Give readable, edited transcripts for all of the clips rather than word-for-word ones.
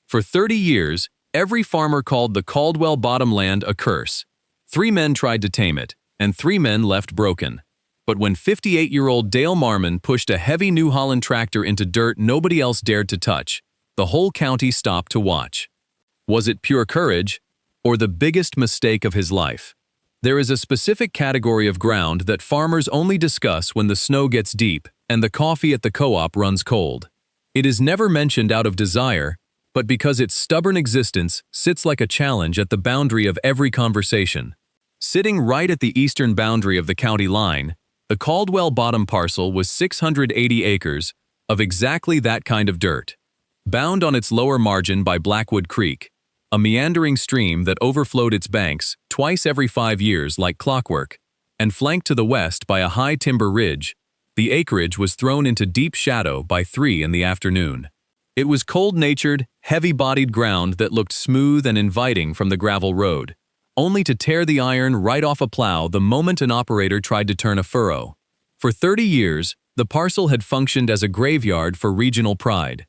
For 30 years, every farmer called the Caldwell bottomland a curse. 3 men tried to tame it, and 3 men left broken. But when 58-year-old Dale Marmon pushed a heavy New Holland tractor into dirt nobody else dared to touch, the whole county stopped to watch. Was it pure courage, or the biggest mistake of his life? There is a specific category of ground that farmers only discuss when the snow gets deep and the coffee at the co-op runs cold. It is never mentioned out of desire, but because its stubborn existence sits like a challenge at the boundary of every conversation. Sitting right at the eastern boundary of the county line, the Caldwell Bottom parcel was 680 acres of exactly that kind of dirt. Bound on its lower margin by Blackwood Creek, a meandering stream that overflowed its banks twice every 5 years like clockwork, and flanked to the west by a high timber ridge, the acreage was thrown into deep shadow by 3 in the afternoon. It was cold-natured, heavy-bodied ground that looked smooth and inviting from the gravel road, only to tear the iron right off a plow the moment an operator tried to turn a furrow. For 30 years, the parcel had functioned as a graveyard for regional pride.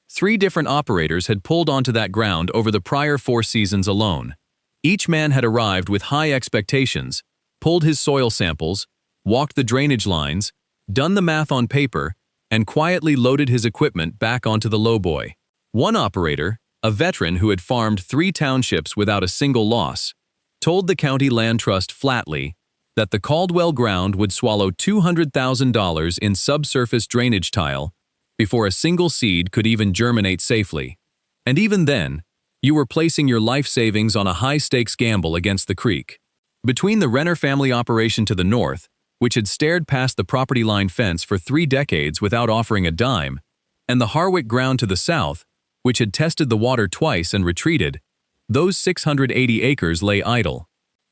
3 different operators had pulled onto that ground over the prior 4 seasons alone. Each man had arrived with high expectations, pulled his soil samples, walked the drainage lines, done the math on paper, and quietly loaded his equipment back onto the lowboy. One operator, a veteran who had farmed 3 townships without a single loss, told the county land trust flatly that the Caldwell ground would swallow $200,000 in subsurface drainage tile before a single seed could even germinate safely. And even then, you were placing your life savings on a high-stakes gamble against the creek. Between the Renner family operation to the north, which had stared past the property line fence for 3 decades without offering a dime, and the Harwick ground to the south, which had tested the water twice and retreated, those 680 acres lay idle.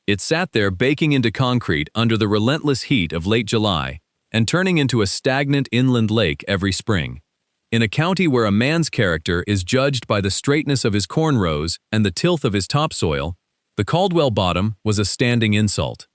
It sat there baking into concrete under the relentless heat of late July and turning into a stagnant inland lake every spring. In a county where a man's character is judged by the straightness of his corn rows and the tilth of his topsoil, the Caldwell Bottom was a standing insult.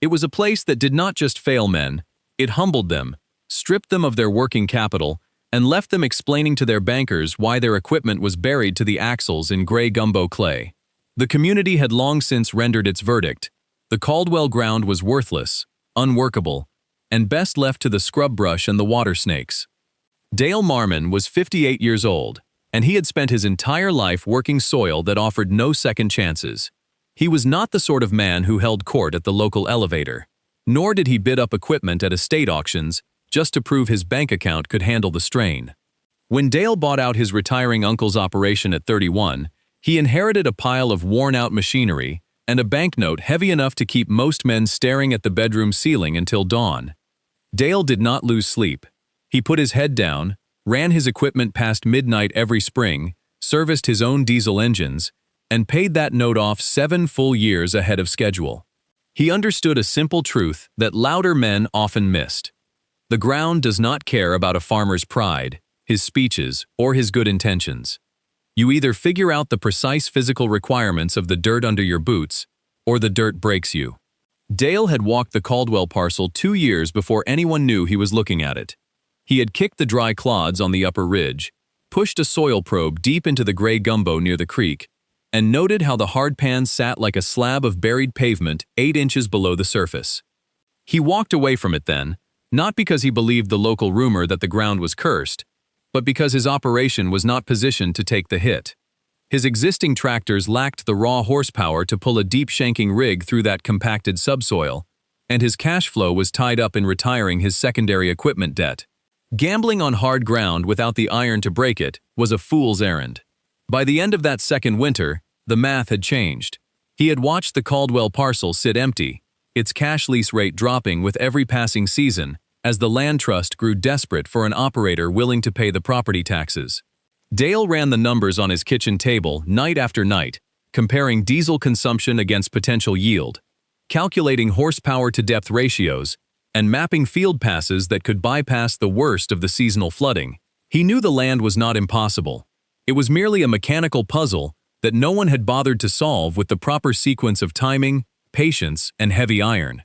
It was a place that did not just fail men, it humbled them, stripped them of their working capital, and left them explaining to their bankers why their equipment was buried to the axles in gray gumbo clay. The community had long since rendered its verdict. The Caldwell ground was worthless, unworkable, and best left to the scrub brush and the water snakes. Dale Marmon was 58 years old, and he had spent his entire life working soil that offered no second chances. He was not the sort of man who held court at the local elevator, nor did he bid up equipment at estate auctions just to prove his bank account could handle the strain. When Dale bought out his retiring uncle's operation at 31, he inherited a pile of worn-out machinery and a banknote heavy enough to keep most men staring at the bedroom ceiling until dawn. Dale did not lose sleep. He put his head down, ran his equipment past midnight every spring, serviced his own diesel engines, and paid that note off 7 full years ahead of schedule. He understood a simple truth that louder men often missed. The ground does not care about a farmer's pride, his speeches, or his good intentions. You either figure out the precise physical requirements of the dirt under your boots, or the dirt breaks you. Dale had walked the Caldwell parcel 2 years before anyone knew he was looking at it. He had kicked the dry clods on the upper ridge, pushed a soil probe deep into the gray gumbo near the creek, and noted how the hardpan sat like a slab of buried pavement 8 inches below the surface. He walked away from it then, not because he believed the local rumor that the ground was cursed, but because his operation was not positioned to take the hit. His existing tractors lacked the raw horsepower to pull a deep-shanking rig through that compacted subsoil, and his cash flow was tied up in retiring his secondary equipment debt. Gambling on hard ground without the iron to break it was a fool's errand. By the end of that second winter, the math had changed. He had watched the Caldwell parcel sit empty, its cash lease rate dropping with every passing season as the land trust grew desperate for an operator willing to pay the property taxes. Dale ran the numbers on his kitchen table night after night, comparing diesel consumption against potential yield, calculating horsepower-to-depth ratios, and mapping field passes that could bypass the worst of the seasonal flooding. He knew the land was not impossible. It was merely a mechanical puzzle that no one had bothered to solve with the proper sequence of timing, patience, and heavy iron.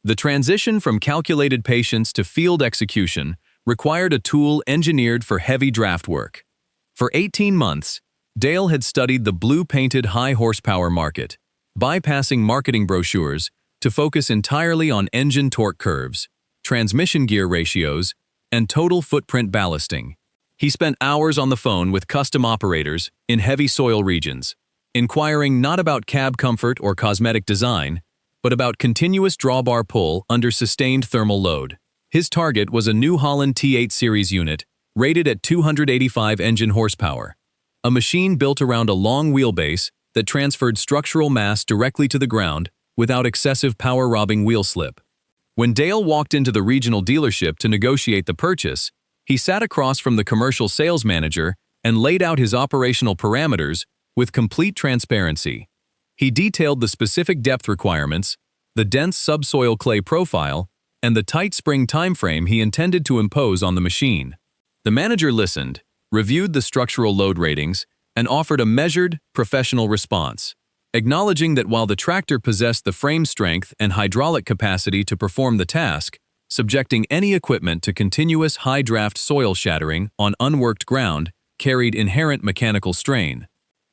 The transition from calculated patience to field execution required a tool engineered for heavy draft work. For 18 months, Dale had studied the blue-painted high-horsepower market, bypassing marketing brochures to focus entirely on engine torque curves, transmission gear ratios, and total footprint ballasting. He spent hours on the phone with custom operators in heavy soil regions, inquiring not about cab comfort or cosmetic design, but about continuous drawbar pull under sustained thermal load. His target was a New Holland T8 series unit, rated at 285 engine horsepower, a machine built around a long wheelbase that transferred structural mass directly to the ground without excessive power-robbing wheel slip. When Dale walked into the regional dealership to negotiate the purchase, he sat across from the commercial sales manager and laid out his operational parameters with complete transparency. He detailed the specific depth requirements, the dense subsoil clay profile, and the tight spring timeframe he intended to impose on the machine. The manager listened, reviewed the structural load ratings, and offered a measured, professional response, acknowledging that while the tractor possessed the frame strength and hydraulic capacity to perform the task, subjecting any equipment to continuous high-draft soil shattering on unworked ground carried inherent mechanical strain.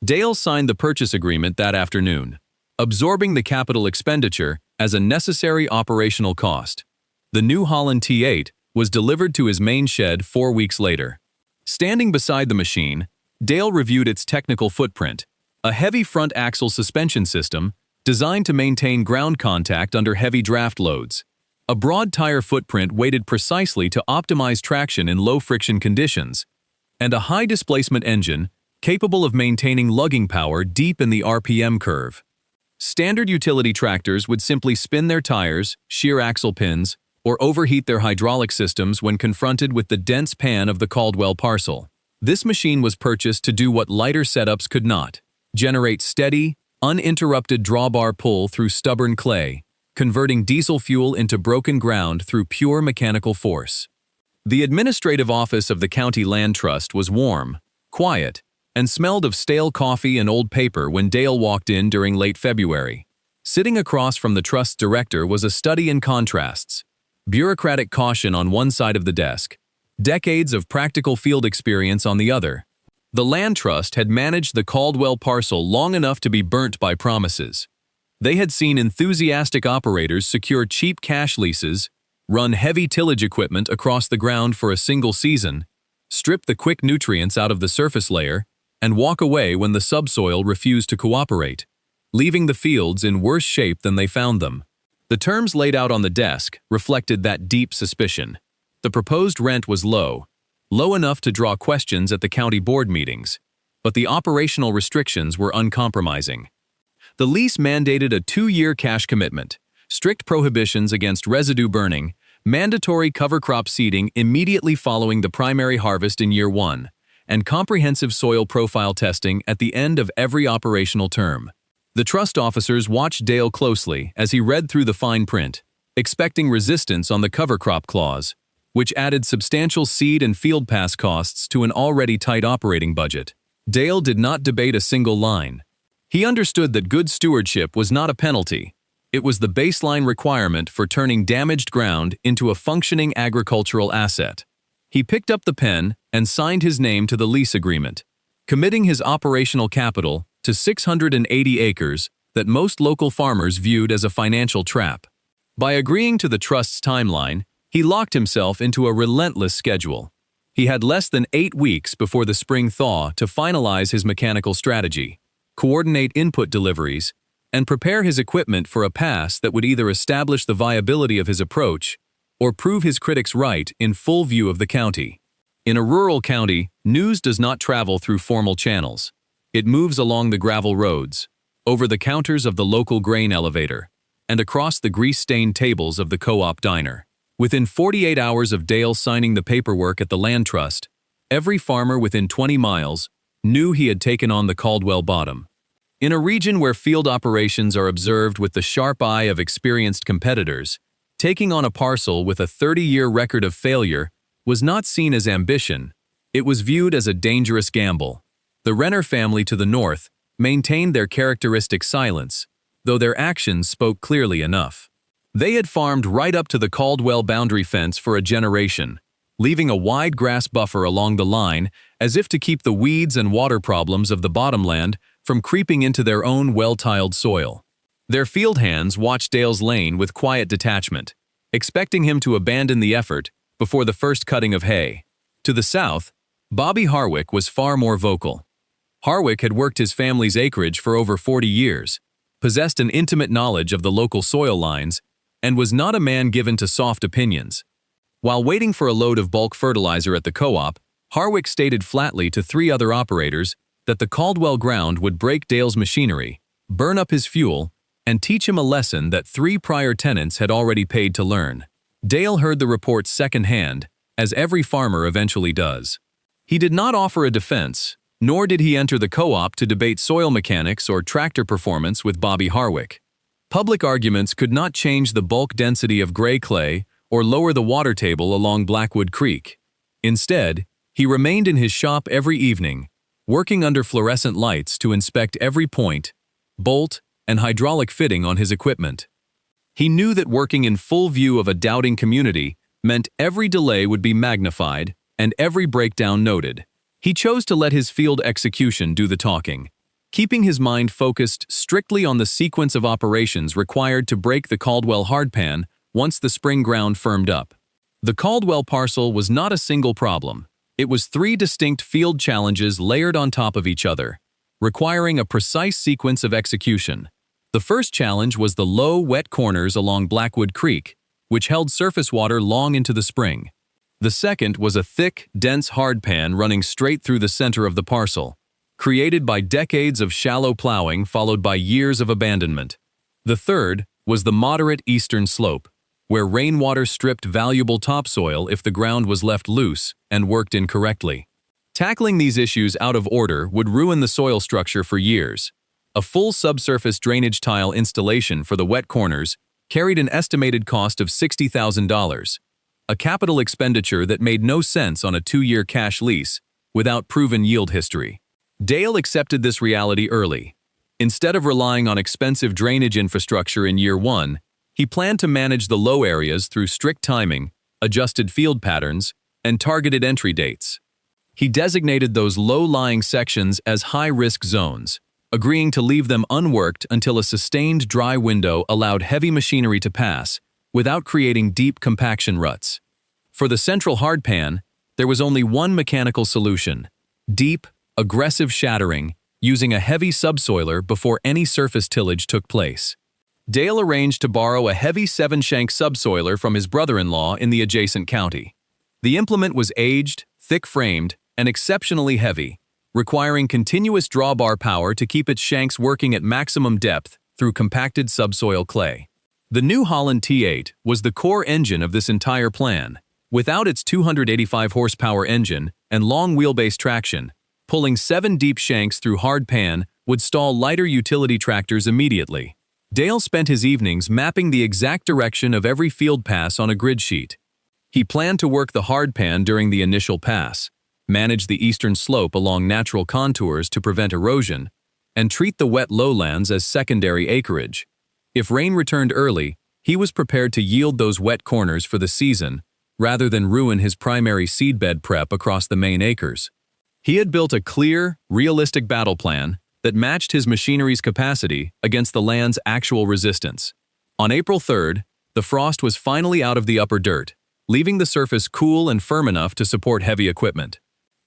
Dale signed the purchase agreement that afternoon, absorbing the capital expenditure as a necessary operational cost. The New Holland T8 was delivered to his main shed 4 weeks later. Standing beside the machine, Dale reviewed its technical footprint, a heavy front axle suspension system designed to maintain ground contact under heavy draft loads. A broad tire footprint weighted precisely to optimize traction in low-friction conditions, and a high-displacement engine capable of maintaining lugging power deep in the RPM curve. Standard utility tractors would simply spin their tires, shear axle pins, or overheat their hydraulic systems when confronted with the dense pan of the Caldwell parcel. This machine was purchased to do what lighter setups could not: generate steady, uninterrupted drawbar pull through stubborn clay, converting diesel fuel into broken ground through pure mechanical force. The administrative office of the County Land Trust was warm, quiet, and smelled of stale coffee and old paper when Dale walked in during late February. Sitting across from the trust's director was a study in contrasts: bureaucratic caution on one side of the desk, decades of practical field experience on the other. The Land Trust had managed the Caldwell parcel long enough to be burnt by promises. They had seen enthusiastic operators secure cheap cash leases, run heavy tillage equipment across the ground for a single season, strip the quick nutrients out of the surface layer, and walk away when the subsoil refused to cooperate, leaving the fields in worse shape than they found them. The terms laid out on the desk reflected that deep suspicion. The proposed rent was low enough to draw questions at the county board meetings, but the operational restrictions were uncompromising. The lease mandated a 2-year cash commitment, strict prohibitions against residue burning, mandatory cover crop seeding immediately following the primary harvest in year 1, and comprehensive soil profile testing at the end of every operational term. The trust officers watched Dale closely as he read through the fine print, expecting resistance on the cover crop clause, which added substantial seed and field pass costs to an already tight operating budget. Dale did not debate a single line. He understood that good stewardship was not a penalty. It was the baseline requirement for turning damaged ground into a functioning agricultural asset. He picked up the pen and signed his name to the lease agreement, committing his operational capital to 680 acres that most local farmers viewed as a financial trap. By agreeing to the trust's timeline, he locked himself into a relentless schedule. He had less than 8 weeks before the spring thaw to finalize his mechanical strategy, coordinate input deliveries, and prepare his equipment for a pass that would either establish the viability of his approach or prove his critics right in full view of the county. In a rural county, news does not travel through formal channels. It moves along the gravel roads, over the counters of the local grain elevator, and across the grease-stained tables of the co-op diner. Within 48 hours of Dale signing the paperwork at the Land Trust, every farmer within 20 miles knew he had taken on the Caldwell bottom. In a region where field operations are observed with the sharp eye of experienced competitors, taking on a parcel with a 30-year record of failure was not seen as ambition. It was viewed as a dangerous gamble. The Renner family to the north maintained their characteristic silence, though their actions spoke clearly enough. They had farmed right up to the Caldwell boundary fence for a generation, leaving a wide grass buffer along the line as if to keep the weeds and water problems of the bottomland from creeping into their own well-tiled soil. Their field hands watched Dale's lane with quiet detachment, expecting him to abandon the effort before the first cutting of hay. To the south, Bobby Harwick was far more vocal. Harwick had worked his family's acreage for over 40 years, possessed an intimate knowledge of the local soil lines, and was not a man given to soft opinions. While waiting for a load of bulk fertilizer at the co-op, Harwick stated flatly to 3 other operators that the Caldwell ground would break Dale's machinery, burn up his fuel, and teach him a lesson that 3 prior tenants had already paid to learn. Dale heard the reports secondhand, as every farmer eventually does. He did not offer a defense, nor did he enter the co-op to debate soil mechanics or tractor performance with Bobby Harwick. Public arguments could not change the bulk density of gray clay or lower the water table along Blackwood Creek. Instead, he remained in his shop every evening, working under fluorescent lights to inspect every point, bolt, and hydraulic fitting on his equipment. He knew that working in full view of a doubting community meant every delay would be magnified and every breakdown noted. He chose to let his field execution do the talking, keeping his mind focused strictly on the sequence of operations required to break the Caldwell hardpan once the spring ground firmed up. The Caldwell parcel was not a single problem. It was 3 distinct field challenges layered on top of each other, requiring a precise sequence of execution. The first challenge was the low, wet corners along Blackwood Creek, which held surface water long into the spring. The second was a thick, dense hardpan running straight through the center of the parcel, created by decades of shallow plowing followed by years of abandonment. The third was the moderate eastern slope, where rainwater stripped valuable topsoil if the ground was left loose and worked incorrectly. Tackling these issues out of order would ruin the soil structure for years. A full subsurface drainage tile installation for the wet corners carried an estimated cost of $60,000, a capital expenditure that made no sense on a 2-year cash lease without proven yield history. Dale accepted this reality early. Instead of relying on expensive drainage infrastructure in year 1, he planned to manage the low areas through strict timing, adjusted field patterns, and targeted entry dates. He designated those low-lying sections as high-risk zones, agreeing to leave them unworked until a sustained dry window allowed heavy machinery to pass, without creating deep compaction ruts. For the central hardpan, there was only one mechanical solution: deep, aggressive shattering, using a heavy subsoiler before any surface tillage took place. Dale arranged to borrow a heavy 7-shank subsoiler from his brother-in-law in the adjacent county. The implement was aged, thick-framed, and exceptionally heavy, requiring continuous drawbar power to keep its shanks working at maximum depth through compacted subsoil clay. The new Holland T8 was the core engine of this entire plan. Without its 285 horsepower engine and long wheelbase traction, pulling 7 deep shanks through hardpan would stall lighter utility tractors immediately. Dale spent his evenings mapping the exact direction of every field pass on a grid sheet. He planned to work the hardpan during the initial pass, manage the eastern slope along natural contours to prevent erosion, and treat the wet lowlands as secondary acreage. If rain returned early, he was prepared to yield those wet corners for the season, rather than ruin his primary seedbed prep across the main acres. He had built a clear, realistic battle plan that matched his machinery's capacity against the land's actual resistance. On April 3rd, the frost was finally out of the upper dirt, leaving the surface cool and firm enough to support heavy equipment.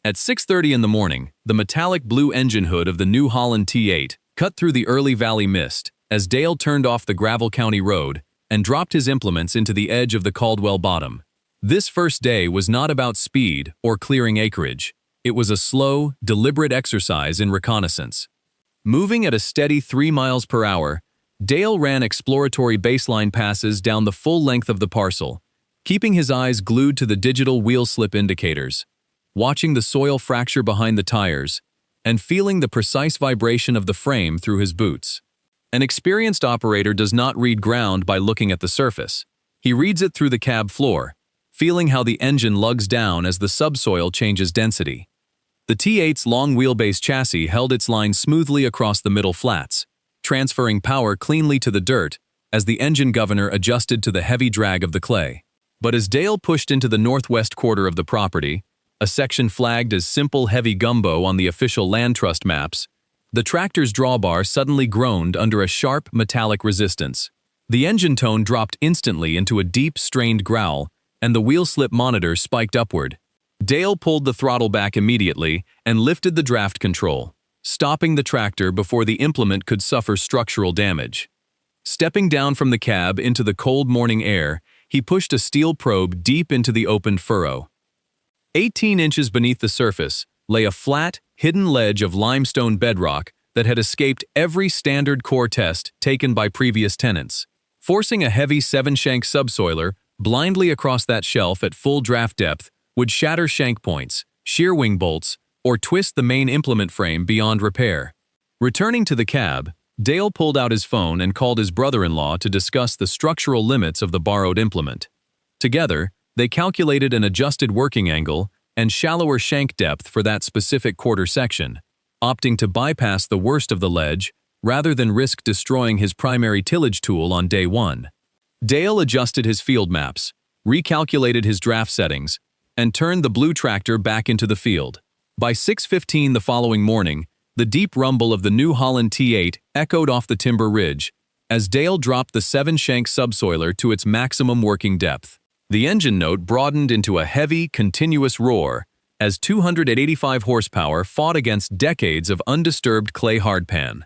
At 6:30 in the morning, the metallic blue engine hood of the New Holland T8 cut through the early valley mist as Dale turned off the gravel county road and dropped his implements into the edge of the Caldwell bottom. This first day was not about speed or clearing acreage. It was a slow, deliberate exercise in reconnaissance. Moving at a steady 3 miles per hour, Dale ran exploratory baseline passes down the full length of the parcel, keeping his eyes glued to the digital wheel slip indicators, watching the soil fracture behind the tires, and feeling the precise vibration of the frame through his boots. An experienced operator does not read ground by looking at the surface. He reads it through the cab floor, feeling how the engine lugs down as the subsoil changes density. The T8's long wheelbase chassis held its line smoothly across the middle flats, transferring power cleanly to the dirt as the engine governor adjusted to the heavy drag of the clay. But as Dale pushed into the northwest quarter of the property, a section flagged as simple heavy gumbo on the official land trust maps, the tractor's drawbar suddenly groaned under a sharp metallic resistance. The engine tone dropped instantly into a deep, strained growl, and the wheel slip monitor spiked upward. Dale pulled the throttle back immediately and lifted the draft control, stopping the tractor before the implement could suffer structural damage. Stepping down from the cab into the cold morning air, he pushed a steel probe deep into the opened furrow. 18 inches beneath the surface lay a flat, hidden ledge of limestone bedrock that had escaped every standard core test taken by previous tenants. Forcing a heavy 7-shank subsoiler blindly across that shelf at full draft depth would shatter shank points, shear wing bolts, or twist the main implement frame beyond repair. Returning to the cab, Dale pulled out his phone and called his brother-in-law to discuss the structural limits of the borrowed implement. Together, they calculated an adjusted working angle and shallower shank depth for that specific quarter section, opting to bypass the worst of the ledge rather than risk destroying his primary tillage tool on day one. Dale adjusted his field maps, recalculated his draft settings, and turned the blue tractor back into the field. By 6:15 the following morning, the deep rumble of the New Holland T8 echoed off the timber ridge as Dale dropped the 7-shank subsoiler to its maximum working depth. The engine note broadened into a heavy, continuous roar as 285 horsepower fought against decades of undisturbed clay hardpan.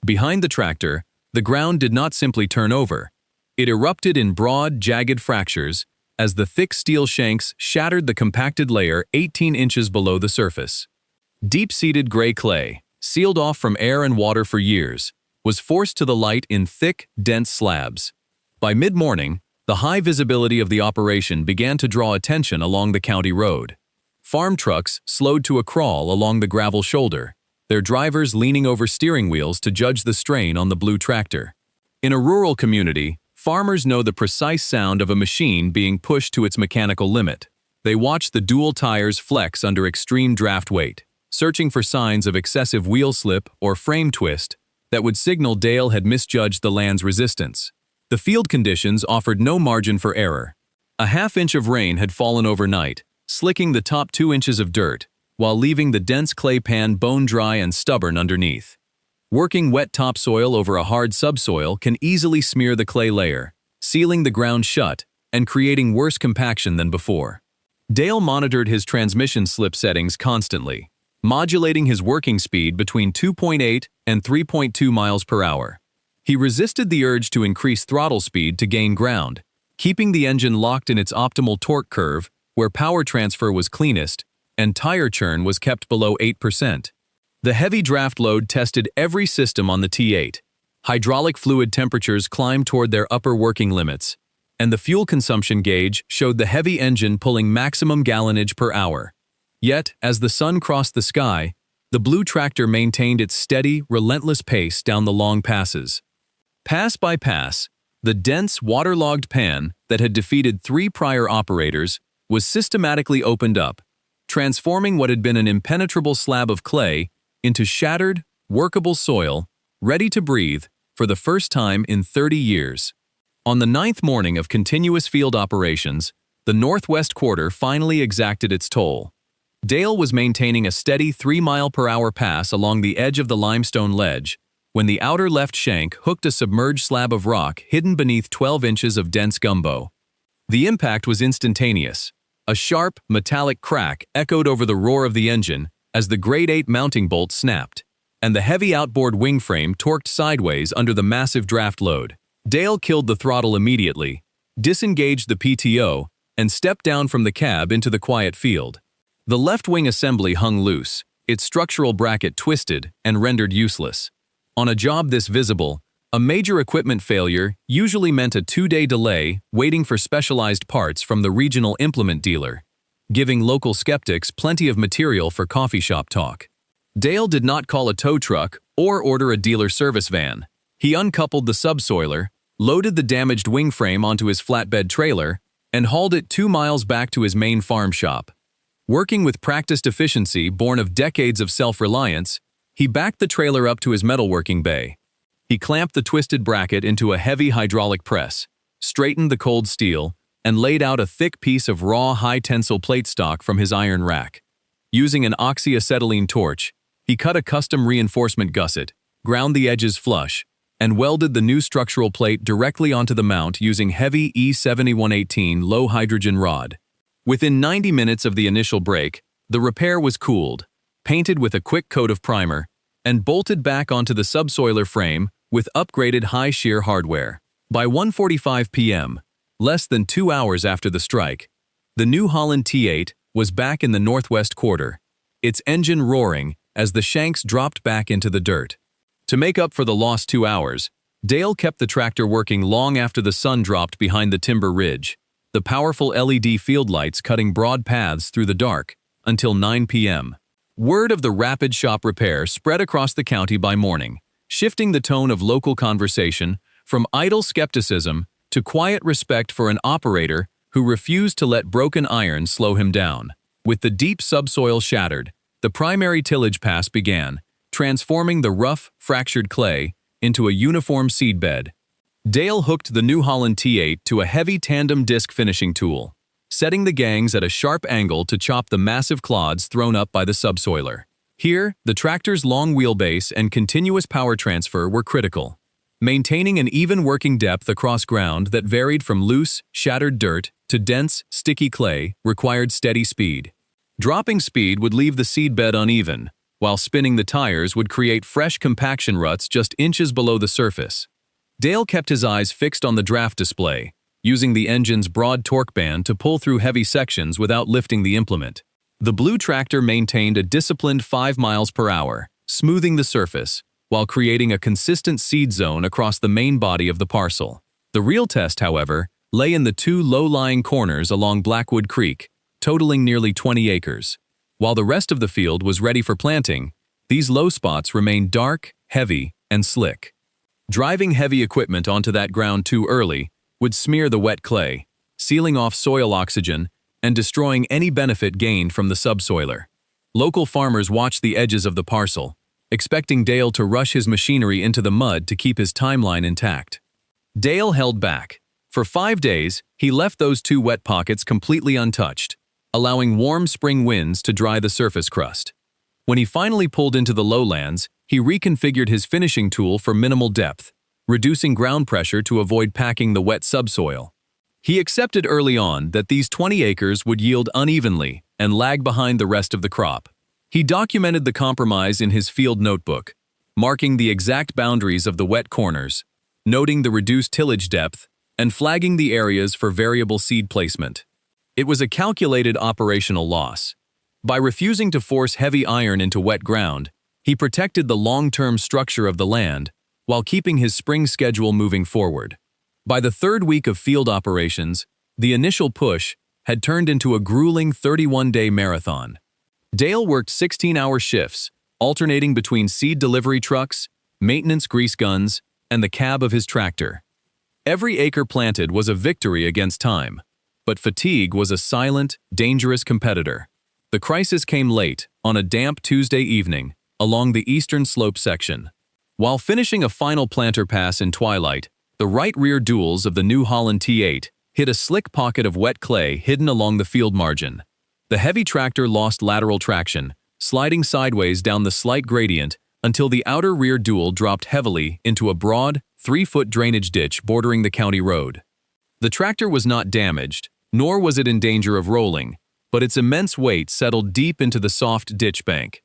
Behind the tractor, the ground did not simply turn over. It erupted in broad, jagged fractures as the thick steel shanks shattered the compacted layer 18 inches below the surface. Deep-seated gray clay, sealed off from air and water for years, was forced to the light in thick, dense slabs. By mid-morning, the high visibility of the operation began to draw attention along the county road. Farm trucks slowed to a crawl along the gravel shoulder, their drivers leaning over steering wheels to judge the strain on the blue tractor. In a rural community, farmers know the precise sound of a machine being pushed to its mechanical limit. They watch the dual tires flex under extreme draft weight, searching for signs of excessive wheel slip or frame twist that would signal Dale had misjudged the land's resistance. The field conditions offered no margin for error. A half-inch of rain had fallen overnight, slicking the top 2 inches of dirt, while leaving the dense clay pan bone-dry and stubborn underneath. Working wet topsoil over a hard subsoil can easily smear the clay layer, sealing the ground shut and creating worse compaction than before. Dale monitored his transmission slip settings constantly, modulating his working speed between 2.8 and 3.2 miles per hour. He resisted the urge to increase throttle speed to gain ground, keeping the engine locked in its optimal torque curve where power transfer was cleanest and tire churn was kept below 8%. The heavy draft load tested every system on the T8. Hydraulic fluid temperatures climbed toward their upper working limits, and the fuel consumption gauge showed the heavy engine pulling maximum gallonage per hour. Yet, as the sun crossed the sky, the blue tractor maintained its steady, relentless pace down the long passes. Pass by pass, the dense, waterlogged pan that had defeated 3 prior operators was systematically opened up, transforming what had been an impenetrable slab of clay into shattered, workable soil, ready to breathe for the first time in 30 years. On the 9th morning of continuous field operations, the northwest quarter finally exacted its toll. Dale was maintaining a steady 3-mile-per-hour pass along the edge of the limestone ledge when the outer left shank hooked a submerged slab of rock hidden beneath 12 inches of dense gumbo. The impact was instantaneous. A sharp, metallic crack echoed over the roar of the engine as the Grade 8 mounting bolt snapped, and the heavy outboard wing frame torqued sideways under the massive draft load. Dale killed the throttle immediately, disengaged the PTO, and stepped down from the cab into the quiet field. The left wing assembly hung loose, its structural bracket twisted and rendered useless. On a job this visible, a major equipment failure usually meant a 2-day delay waiting for specialized parts from the regional implement dealer, giving local skeptics plenty of material for coffee shop talk. Dale did not call a tow truck or order a dealer service van. He uncoupled the subsoiler, loaded the damaged wing frame onto his flatbed trailer, and hauled it 2 miles back to his main farm shop. Working with practiced efficiency born of decades of self-reliance, he backed the trailer up to his metalworking bay. He clamped the twisted bracket into a heavy hydraulic press, straightened the cold steel, and laid out a thick piece of raw high-tensile plate stock from his iron rack. Using an oxyacetylene torch, he cut a custom reinforcement gusset, ground the edges flush, and welded the new structural plate directly onto the mount using heavy E7118 low-hydrogen rod. Within 90 minutes of the initial break, the repair was cooled, painted with a quick coat of primer, and bolted back onto the subsoiler frame with upgraded high-shear hardware. By 1:45 p.m., less than 2 hours after the strike, the New Holland T8 was back in the northwest quarter, its engine roaring as the shanks dropped back into the dirt. To make up for the lost 2 hours, Dale kept the tractor working long after the sun dropped behind the timber ridge, the powerful LED field lights cutting broad paths through the dark, until 9 p.m. Word of the rapid shop repair spread across the county by morning, shifting the tone of local conversation from idle skepticism to quiet respect for an operator who refused to let broken iron slow him down. With the deep subsoil shattered, the primary tillage pass began, transforming the rough, fractured clay into a uniform seedbed. Dale hooked the New Holland T8 to a heavy tandem disc finishing tool, setting the gangs at a sharp angle to chop the massive clods thrown up by the subsoiler. Here, the tractor's long wheelbase and continuous power transfer were critical. Maintaining an even working depth across ground that varied from loose, shattered dirt to dense, sticky clay required steady speed. Dropping speed would leave the seedbed uneven, while spinning the tires would create fresh compaction ruts just inches below the surface. Dale kept his eyes fixed on the draft display, using the engine's broad torque band to pull through heavy sections without lifting the implement. The blue tractor maintained a disciplined 5 miles per hour, smoothing the surface, while creating a consistent seed zone across the main body of the parcel. The real test, however, lay in the 2 low-lying corners along Blackwood Creek, totaling nearly 20 acres. While the rest of the field was ready for planting, these low spots remained dark, heavy, and slick. Driving heavy equipment onto that ground too early would smear the wet clay, sealing off soil oxygen and destroying any benefit gained from the subsoiler. Local farmers watched the edges of the parcel, expecting Dale to rush his machinery into the mud to keep his timeline intact. Dale held back. For 5 days, he left those 2 wet pockets completely untouched, allowing warm spring winds to dry the surface crust. When he finally pulled into the lowlands, he reconfigured his finishing tool for minimal depth, reducing ground pressure to avoid packing the wet subsoil. He accepted early on that these 20 acres would yield unevenly and lag behind the rest of the crop. He documented the compromise in his field notebook, marking the exact boundaries of the wet corners, noting the reduced tillage depth, and flagging the areas for variable seed placement. It was a calculated operational loss. By refusing to force heavy iron into wet ground, he protected the long-term structure of the land while keeping his spring schedule moving forward. By the 3rd week of field operations, the initial push had turned into a grueling 31-day marathon. Dale worked 16-hour shifts, alternating between seed delivery trucks, maintenance grease guns, and the cab of his tractor. Every acre planted was a victory against time, but fatigue was a silent, dangerous competitor. The crisis came late, on a damp Tuesday evening, along the eastern slope section. While finishing a final planter pass in twilight, the right rear duals of the New Holland T8 hit a slick pocket of wet clay hidden along the field margin. The heavy tractor lost lateral traction, sliding sideways down the slight gradient until the outer rear dual dropped heavily into a broad, 3-foot drainage ditch bordering the county road. The tractor was not damaged, nor was it in danger of rolling, but its immense weight settled deep into the soft ditch bank.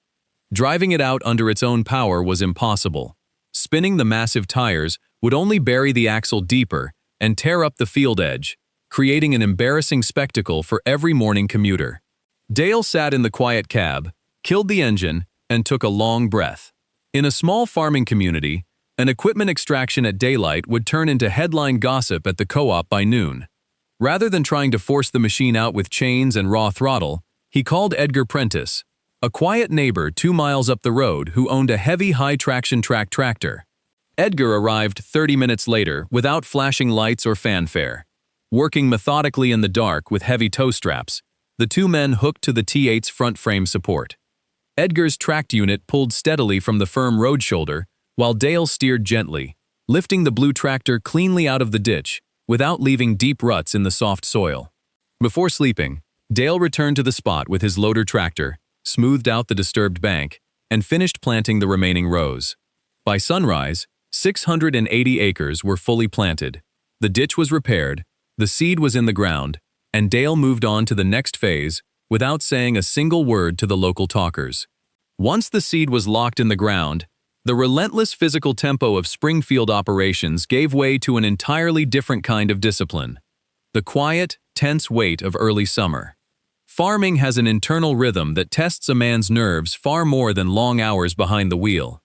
Driving it out under its own power was impossible. Spinning the massive tires would only bury the axle deeper and tear up the field edge, creating an embarrassing spectacle for every morning commuter. Dale sat in the quiet cab, killed the engine, and took a long breath. In a small farming community, an equipment extraction at daylight would turn into headline gossip at the co-op by noon. Rather than trying to force the machine out with chains and raw throttle, he called Edgar Prentice, a quiet neighbor 2 miles up the road who owned a heavy high-traction track tractor. Edgar arrived 30 minutes later without flashing lights or fanfare. Working methodically in the dark with heavy tow straps, the 2 men hooked to the T8's front frame support. Edgar's tracked unit pulled steadily from the firm road shoulder, while Dale steered gently, lifting the blue tractor cleanly out of the ditch without leaving deep ruts in the soft soil. Before sleeping, Dale returned to the spot with his loader tractor, smoothed out the disturbed bank, and finished planting the remaining rows. By sunrise, 680 acres were fully planted. The ditch was repaired, the seed was in the ground, and Dale moved on to the next phase without saying a single word to the local talkers. Once the seed was locked in the ground, the relentless physical tempo of Springfield operations gave way to an entirely different kind of discipline. The quiet, tense wait of early summer. Farming has an internal rhythm that tests a man's nerves far more than long hours behind the wheel.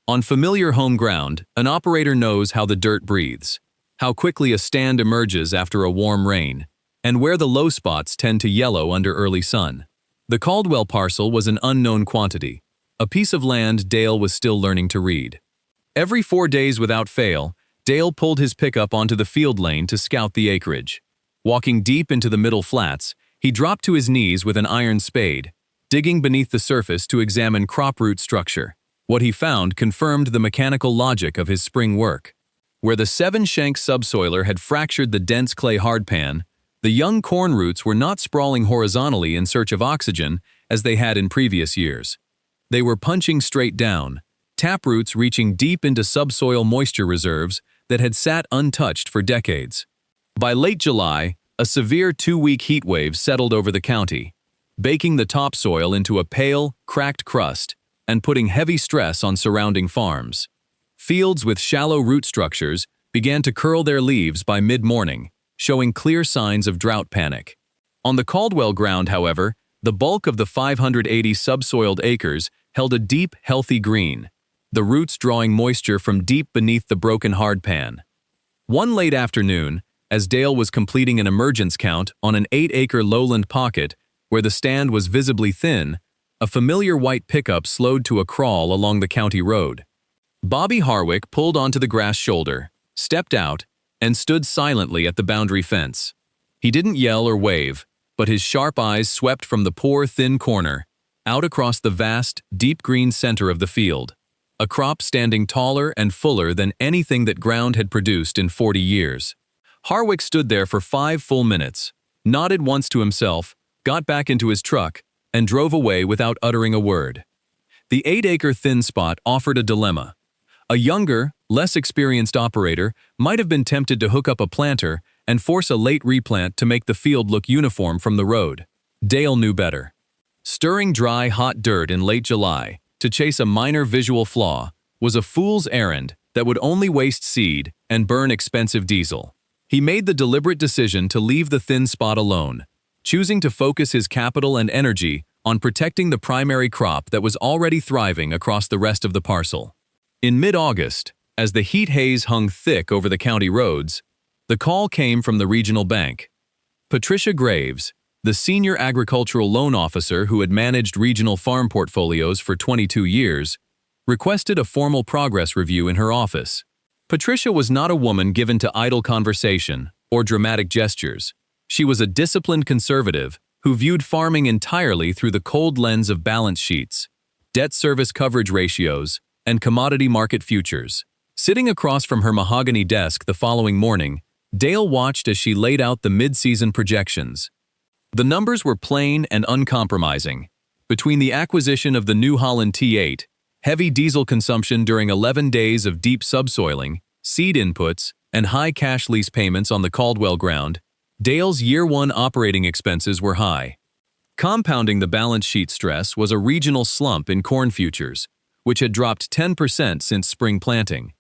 On familiar home ground, an operator knows how the dirt breathes, how quickly a stand emerges after a warm rain, and where the low spots tend to yellow under early sun. The Caldwell parcel was an unknown quantity, a piece of land Dale was still learning to read. Every 4 days without fail, Dale pulled his pickup onto the field lane to scout the acreage. Walking deep into the middle flats, he dropped to his knees with an iron spade, digging beneath the surface to examine crop root structure. What he found confirmed the mechanical logic of his spring work. Where the 7-shank subsoiler had fractured the dense clay hardpan, the young corn roots were not sprawling horizontally in search of oxygen as they had in previous years. They were punching straight down, taproots reaching deep into subsoil moisture reserves that had sat untouched for decades. By late July, a severe 2-week heat wave settled over the county, baking the topsoil into a pale, cracked crust and putting heavy stress on surrounding farms. Fields with shallow root structures began to curl their leaves by mid-morning, showing clear signs of drought panic. On the Caldwell ground, however, the bulk of the 580 subsoiled acres held a deep, healthy green, the roots drawing moisture from deep beneath the broken hardpan. One late afternoon, as Dale was completing an emergence count on an 8-acre lowland pocket where the stand was visibly thin, a familiar white pickup slowed to a crawl along the county road. Bobby Harwick pulled onto the grass shoulder, stepped out, and stood silently at the boundary fence. He didn't yell or wave, but his sharp eyes swept from the poor, thin corner, out across the vast, deep green center of the field, a crop standing taller and fuller than anything that ground had produced in 40 years. Harwick stood there for 5 full minutes, nodded once to himself, got back into his truck, and drove away without uttering a word. The 8-acre thin spot offered a dilemma. A younger, less experienced operator might have been tempted to hook up a planter and force a late replant to make the field look uniform from the road. Dale knew better. Stirring dry, hot dirt in late July to chase a minor visual flaw was a fool's errand that would only waste seed and burn expensive diesel. He made the deliberate decision to leave the thin spot alone, choosing to focus his capital and energy on protecting the primary crop that was already thriving across the rest of the parcel. In mid-August, as the heat haze hung thick over the county roads, the call came from the regional bank. Patricia Graves, the senior agricultural loan officer who had managed regional farm portfolios for 22 years, requested a formal progress review in her office. Patricia was not a woman given to idle conversation or dramatic gestures. She was a disciplined conservative who viewed farming entirely through the cold lens of balance sheets, debt service coverage ratios, and commodity market futures. Sitting across from her mahogany desk the following morning, Dale watched as she laid out the mid-season projections. The numbers were plain and uncompromising. Between the acquisition of the new Holland T8, heavy diesel consumption during 11 days of deep subsoiling, seed inputs, and high cash lease payments on the Caldwell ground, Dale's year-one operating expenses were high. Compounding the balance sheet stress was a regional slump in corn futures, which had dropped 10% since spring planting.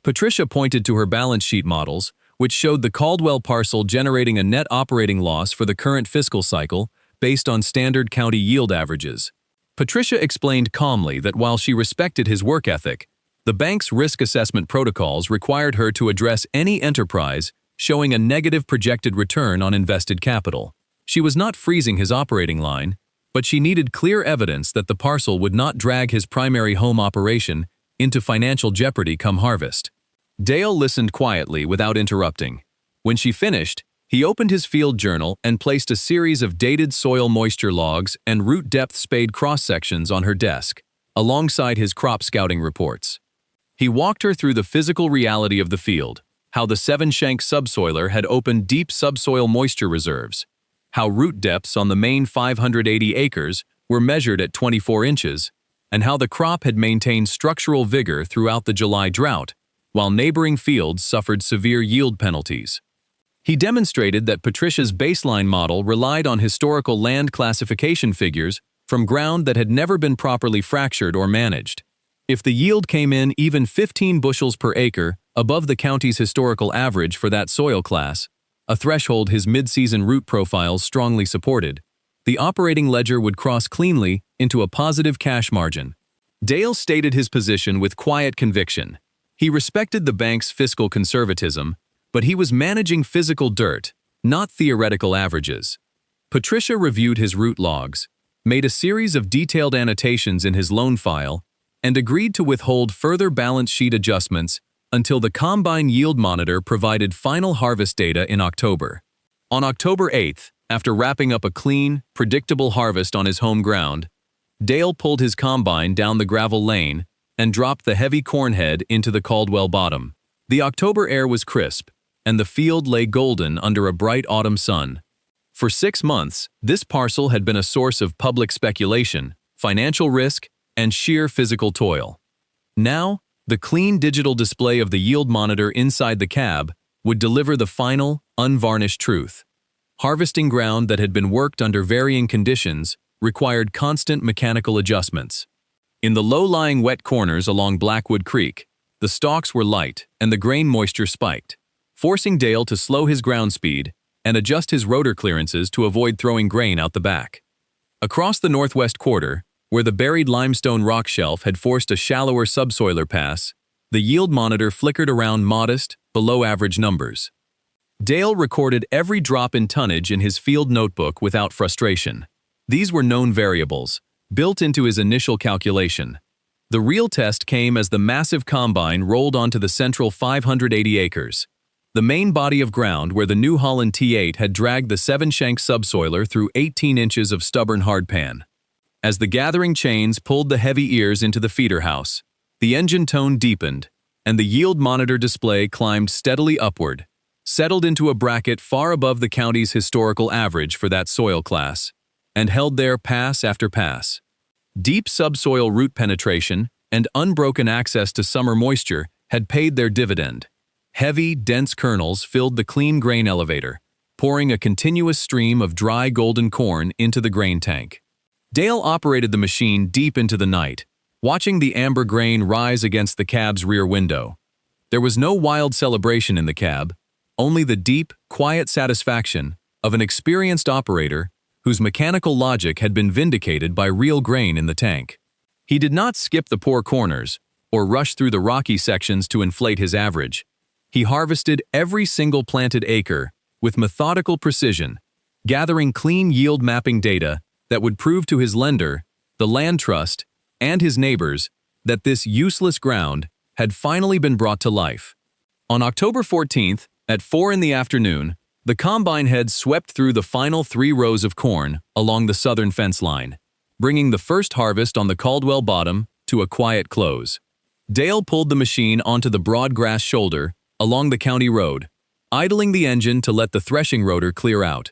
Patricia pointed to her balance sheet models, which showed the Caldwell parcel generating a net operating loss for the current fiscal cycle based on standard county yield averages. Patricia explained calmly that while she respected his work ethic, the bank's risk assessment protocols required her to address any enterprise showing a negative projected return on invested capital. She was not freezing his operating line, but she needed clear evidence that the parcel would not drag his primary home operation into financial jeopardy come harvest. Dale listened quietly without interrupting. When she finished, he opened his field journal and placed a series of dated soil moisture logs and root depth spade cross-sections on her desk, alongside his crop scouting reports. He walked her through the physical reality of the field, how the seven-shank subsoiler had opened deep subsoil moisture reserves, how root depths on the main 580 acres were measured at 24 inches, and how the crop had maintained structural vigor throughout the July drought, while neighboring fields suffered severe yield penalties. He demonstrated that Patricia's baseline model relied on historical land classification figures from ground that had never been properly fractured or managed. If the yield came in even 15 bushels per acre above the county's historical average for that soil class, a threshold his mid-season root profiles strongly supported, the operating ledger would cross cleanly into a positive cash margin. Dale stated his position with quiet conviction. He respected the bank's fiscal conservatism, but he was managing physical dirt, not theoretical averages. Patricia reviewed his root logs, made a series of detailed annotations in his loan file, and agreed to withhold further balance sheet adjustments until the combine yield monitor provided final harvest data in October. On October 8th, after wrapping up a clean, predictable harvest on his home ground, Dale pulled his combine down the gravel lane and dropped the heavy corn head into the Caldwell bottom. The October air was crisp, and the field lay golden under a bright autumn sun. For 6 months, this parcel had been a source of public speculation, financial risk, and sheer physical toil. Now, the clean digital display of the yield monitor inside the cab would deliver the final, unvarnished truth. Harvesting ground that had been worked under varying conditions required constant mechanical adjustments. In the low-lying wet corners along Blackwood Creek, the stalks were light and the grain moisture spiked, forcing Dale to slow his ground speed and adjust his rotor clearances to avoid throwing grain out the back. Across the northwest quarter, where the buried limestone rock shelf had forced a shallower subsoiler pass, the yield monitor flickered around modest, below-average numbers. Dale recorded every drop in tonnage in his field notebook without frustration. These were known variables, built into his initial calculation. The real test came as the massive combine rolled onto the central 580 acres, the main body of ground where the New Holland T8 had dragged the seven-shank subsoiler through 18 inches of stubborn hardpan. As the gathering chains pulled the heavy ears into the feeder house, the engine tone deepened, and the yield monitor display climbed steadily upward, settled into a bracket far above the county's historical average for that soil class, and held there pass after pass. Deep subsoil root penetration and unbroken access to summer moisture had paid their dividend. Heavy, dense kernels filled the clean grain elevator, pouring a continuous stream of dry golden corn into the grain tank. Dale operated the machine deep into the night, watching the amber grain rise against the cab's rear window. There was no wild celebration in the cab, only the deep, quiet satisfaction of an experienced operator whose mechanical logic had been vindicated by real grain in the tank. He did not skip the poor corners or rush through the rocky sections to inflate his average. He harvested every single planted acre with methodical precision, gathering clean yield mapping data that would prove to his lender, the land trust, and his neighbors that this useless ground had finally been brought to life. On October 14th, at 4 in the afternoon, the combine head swept through the final 3 rows of corn along the southern fence line, bringing the first harvest on the Caldwell bottom to a quiet close. Dale pulled the machine onto the broad grass shoulder along the county road, idling the engine to let the threshing rotor clear out.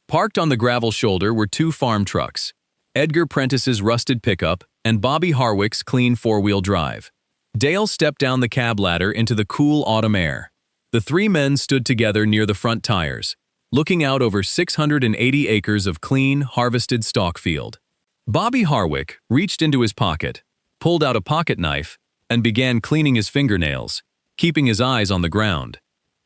Parked on the gravel shoulder were 2 farm trucks, Edgar Prentice's rusted pickup and Bobby Harwick's clean 4-wheel drive. Dale stepped down the cab ladder into the cool autumn air. The 3 men stood together near the front tires, looking out over 680 acres of clean, harvested stalk field. Bobby Harwick reached into his pocket, pulled out a pocket knife, and began cleaning his fingernails, keeping his eyes on the ground.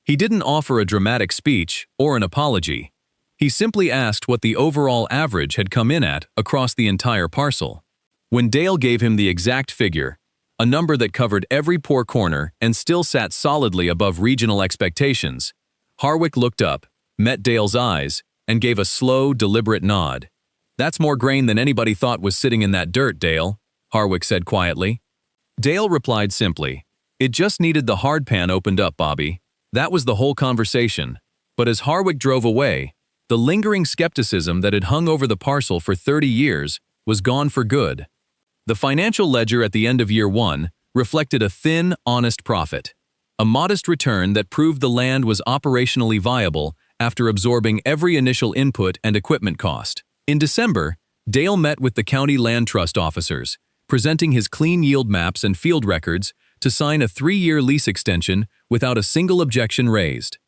He didn't offer a dramatic speech or an apology. He simply asked what the overall average had come in at across the entire parcel. When Dale gave him the exact figure, a number that covered every poor corner and still sat solidly above regional expectations, Harwick looked up, met Dale's eyes, and gave a slow, deliberate nod. "That's more grain than anybody thought was sitting in that dirt, Dale," Harwick said quietly. Dale replied simply, "It just needed the hardpan opened up, Bobby." That was the whole conversation. But as Harwick drove away, the lingering skepticism that had hung over the parcel for 30 years was gone for good. The financial ledger at the end of year 1 reflected a thin, honest profit. a modest return that proved the land was operationally viable after absorbing every initial input and equipment cost. In December, Dale met with the county land trust officers, presenting his clean yield maps and field records to sign a 3-year lease extension without a single objection raised.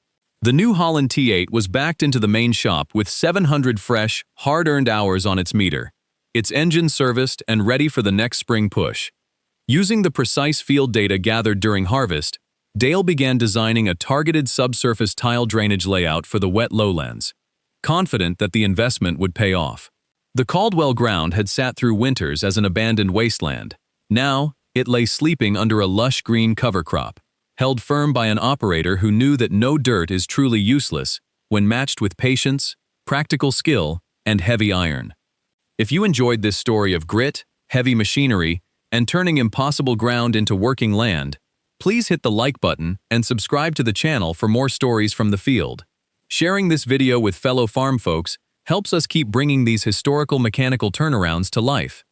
The new Holland T8 was backed into the main shop with 700 fresh, hard-earned hours on its meter, its engine serviced and ready for the next spring push. Using the precise field data gathered during harvest, Dale began designing a targeted subsurface tile drainage layout for the wet lowlands, confident that the investment would pay off. The Caldwell ground had sat through winters as an abandoned wasteland. Now, it lay sleeping under a lush green cover crop, held firm by an operator who knew that no dirt is truly useless when matched with patience, practical skill, and heavy iron. If you enjoyed this story of grit, heavy machinery, and turning impossible ground into working land, please hit the like button and subscribe to the channel for more stories from the field. Sharing this video with fellow farm folks helps us keep bringing these historical mechanical turnarounds to life.